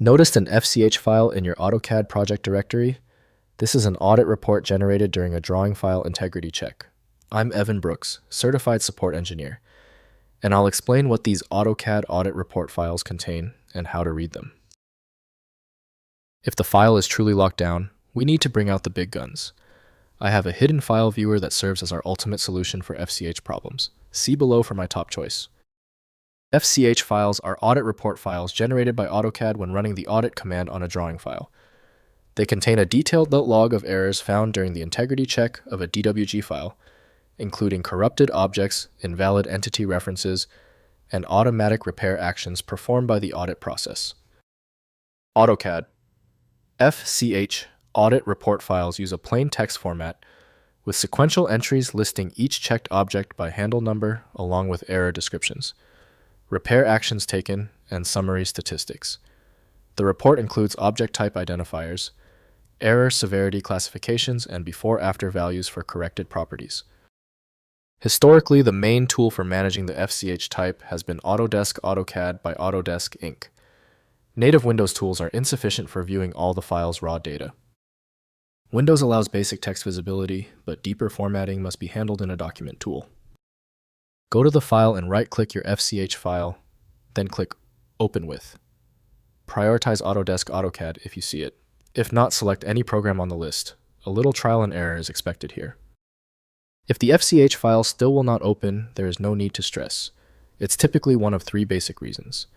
Noticed an FCH file in your AutoCAD project directory? This is an audit report generated during a drawing file integrity check. I'm Evan Brooks, Certified Support Engineer, and I'll explain what these AutoCAD audit report files contain and how to read them. If the file is truly locked down, we need to bring out the big guns. I have a hidden file viewer that serves as our ultimate solution for FCH problems. See below for my top choice. FCH files are audit report files generated by AutoCAD when running the audit command on a drawing file. They contain a detailed log of errors found during the integrity check of a DWG file, including corrupted objects, invalid entity references, and automatic repair actions performed by the audit process. AutoCAD FCH audit report files use a plain text format with sequential entries listing each checked object by handle number along with error descriptions, repair actions taken, and summary statistics. The report includes object type identifiers, error severity classifications, and before-after values for corrected properties. Historically, the main tool for managing the FCH type has been Autodesk AutoCAD by Autodesk Inc. Native Windows tools are insufficient for viewing all the file's raw data. Windows allows basic text visibility, but deeper formatting must be handled in a document tool. Go to the file and right-click your FCH file, then click Open With. Prioritize Autodesk AutoCAD if you see it. If not, select any program on the list. A little trial and error is expected here. If the FCH file still will not open, there is no need to stress. It's typically one of three basic reasons.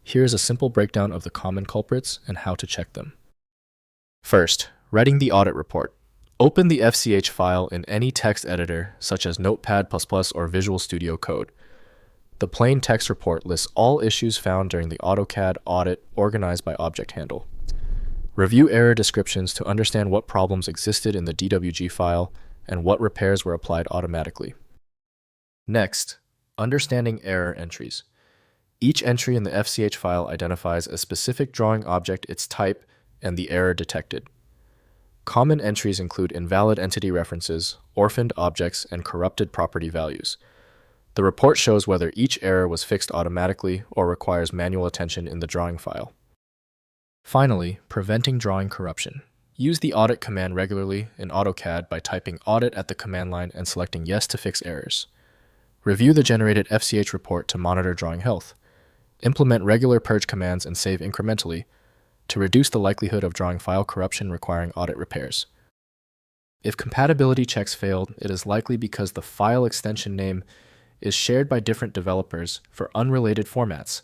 Here's a simple breakdown of the common culprits and how to check them. First, writing the audit report. Open the FCH file in any text editor, such as Notepad++ or Visual Studio Code. The plain text report lists all issues found during the AutoCAD audit organized by object handle. Review error descriptions to understand what problems existed in the DWG file and what repairs were applied automatically. Next, understanding error entries. Each entry in the FCH file identifies a specific drawing object, its type, and the error detected. Common entries include invalid entity references, orphaned objects, and corrupted property values. The report shows whether each error was fixed automatically or requires manual attention in the drawing file. Finally, preventing drawing corruption. Use the audit command regularly in AutoCAD by typing audit at the command line and selecting yes to fix errors. Review the generated FCH report to monitor drawing health. Implement regular purge commands and save incrementally to reduce the likelihood of drawing file corruption requiring audit repairs. If compatibility checks failed, it is likely because the file extension name is shared by different developers for unrelated formats,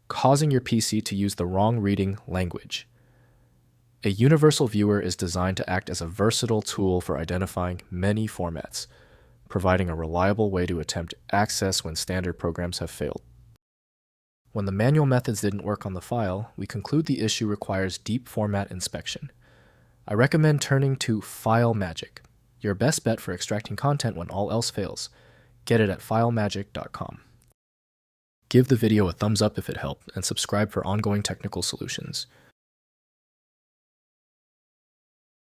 causing your PC to use the wrong reading language. A universal viewer is designed to act as a versatile tool for identifying many formats, providing a reliable way to attempt access when standard programs have failed. When the manual methods didn't work on the file, we conclude the issue requires deep format inspection. I recommend turning to File Magic, your best bet for extracting content when all else fails. Get it at filemagic.com. Give the video a thumbs up if it helped, and subscribe for ongoing technical solutions.